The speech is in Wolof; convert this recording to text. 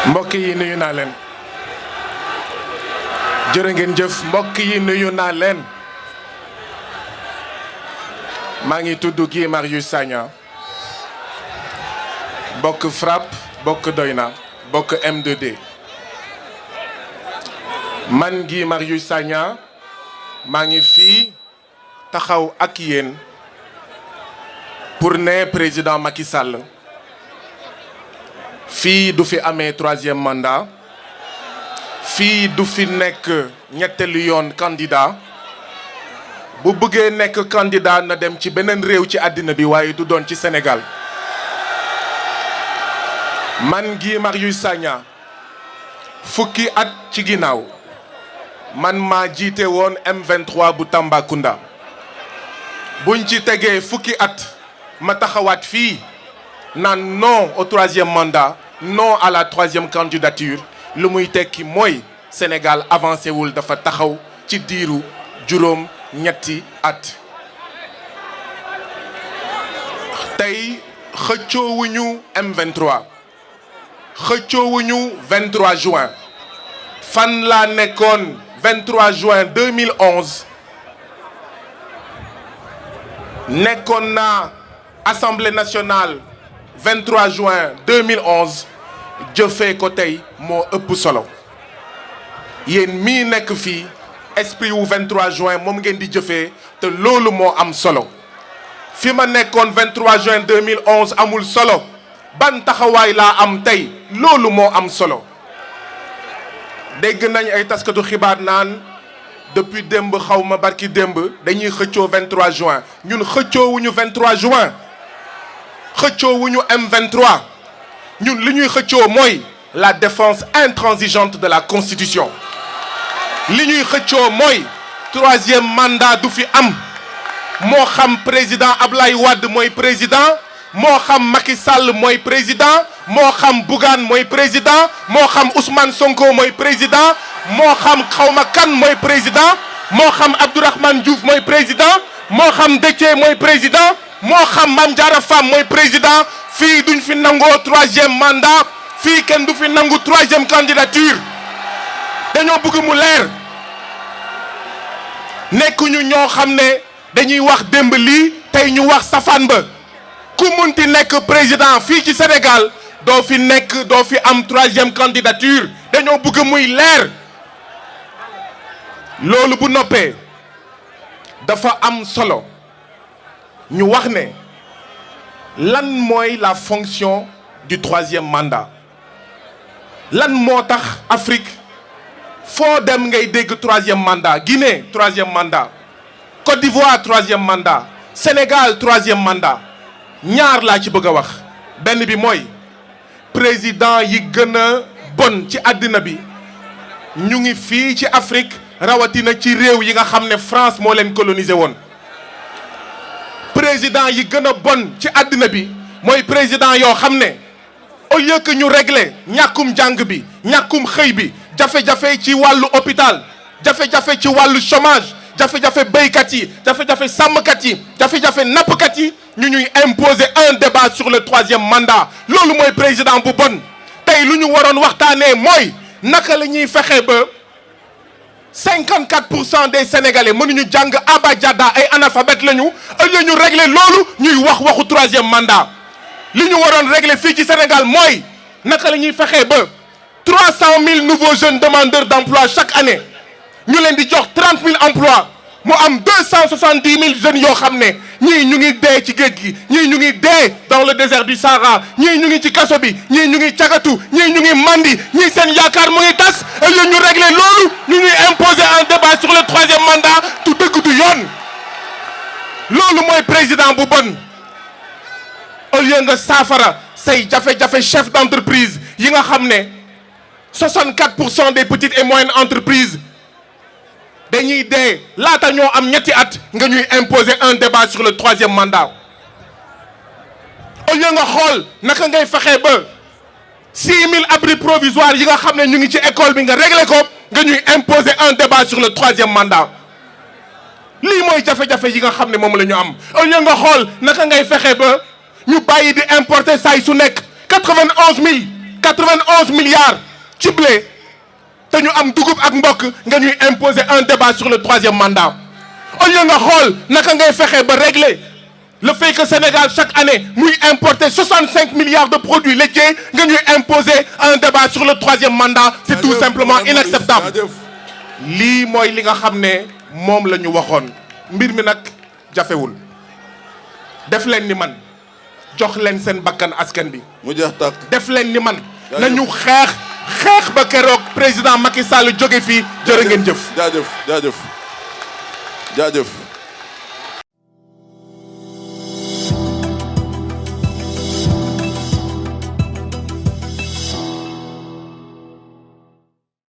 mbokk yi nuyu naa leen jërë ngeen jëf mbokk yi nuyu naa leen maa ngi tudd Guy Marius Sagna bokk FRAPP bokk Doyna bokk M2D man Guy Marius Sagna maa ngi fii taxaw ak yéen pour ne président Macky Sall fii du fi amee troisième mandat fii du fi nekk ñetteelu yoon candidat bu bëggee nekk candidat na dem ci beneen réew ci àddina bi waaye du doon ci Sénégal man Guy Marius Sagna fukki at ci ginnaaw man maa jiite woon M23 bu Tambacounda buñ ci tegee fukki at ma taxawaat fii naan non au troisième mandat non à la troisième candidature lu muy tekki mooy Sénégal avancé wul dafa taxaw ci diiru juróom ñetti at tey xëccoowuñu M23 xëccoowuñu 23 juin fan laa nekkoon 23 juin 2011 nekkoon naa Assemblée nationale 23 juin 2011 jëfee ko tey moo ëpp solo yéen mii nekk fii esprit wu 23 juin moom ngeen di jëfee te loolu moo am solo fi ma nekkoon 23 juin 2011 amul solo ban taxawaay laa am tey loolu moo am solo dégg nañ ay taskatu xibaar naan depuis démb xaw ma barki démb dañuy xëccoo 23 juin ñun xëccoowuñu 23 juin xëccoowuñu M23 ñun li ñuy xëccoo mooy la défense intransigeante de la Constitution li ñuy xëccoo mooy troisième mandat du fi am moo xam président Ablaye Wade mooy président moo xam Macky Sall mooy président moo xam Bougane mooy président moo xam Ousmane Sonko mooy président moo xam xawma kan mooy président moo xam Abdourahmane Diouf mooy président moo xam Déthié mooy président moo xam Mame Diarra Fam mooy président fii duñ fi nangoo troisième mandat fii kenn du fi nangu troisième candidature dañoo bëgg mu leer nekkuñu ñoo xam ne dañuy wax démb lii tey ñu wax safaan ba ku munti nekk président fii ci Sénégal doo fi am troisième candidature dañoo bëgg muy leer loolu bu noppee dafa am solo ñu wax ne lan mooy la fonction du troisième mandat lan moo tax Afrique foo dem ngay dégg troisième mandat Guinée troisième mandat Côte d'Ivoire troisième mandat Sénégal troisième mandat ñaar laa ci bëgg a wax benn bi mooy président yi gën a bon ci àddina bi ñu ngi fii ci Afrique rawatina ci réew yi nga xam ne France moo leen colonisé woon président yi gën a bon ci àddina bi mooy président yoo xam ne au lieu que ñu régler ñàkkum jàng bi ñàkkum xëy bi jafe-jafe ci wàllu hôpital jafe-jafe ci wàllu chômage jafe-jafe béykat yi jafe-jafe sàmmkat yi jafe-jafe nappkat yi ñu ñuy imposer un débat sur le troisième mandat loolu mooy président bu bon tey lu ñu waroon waxtaanee mooy naka la ñuy fexe ba 54% des Sénégalais mënuñu jàng abajada ay analphabètes lañu au lieu ñu régler loolu ñuy waxu troisième mandat li ñu waroon régler fii ci Sénégal mooy naka la ñuy fexe ba 300 000 nouveaux jeunes demandeurs d'emploi chaque année ñu leen di jox 30 000 emplois mu am 270 000 jeunes yoo xam ne ñii ñu ngi dee ci géej gi ñii ñu ngi dee dans le désert du Sahara ñii ñu ngi ci kaso bi ñii ñu ngi cagatu ñii ñu ngi mandi ñii seen yaakaar mu ngi tas au lieu ñu régler loolu ñu ñuy imposer un débat sur le troisième mandat tu dëgg du yoon loolu mooy président bu bon au lieu nga saafara say jafe-jafe chef d'entreprise yi nga xam ne 64% des petites et moyennes entreprises dañuy dee laata ñoo am ñetti at nga ñuy imposer un débat sur le troisième mandat au lieu nga xool naka ngay fexe ba 6000 abris provisoires yi nga xam ne ñu ngi ci école bi nga régler ko nga ñuy imposer un débat sur le troisième mandat lii mooy jafe-jafe yi nga xam ne moom la ñu am au lieu nga xool naka ngay fexe ba ñu bàyyi di importer saa su nekk 91 000 91 milliards ci blé te ñu am dugub ak mbokk nga ñuy imposer un débat sur le 3e mandat au lieu nga xool naka ngay fexe ba régler le fait que Sénégal chaque année muy importer 65 milliards de produits laitiers nga ñuy imposer un débat sur le 3e mandat c'est tout simplement inacceptable. lii mooy li nga xam ne moom la ñu waxoon mbir mi nag jafewul def leen ni man jox leen seen bakkan askan bi mu jeex tàkk def leen ni man nañu xeex ba keroog président Macky Sall jóge fii jërë ngeen jëf jaajëf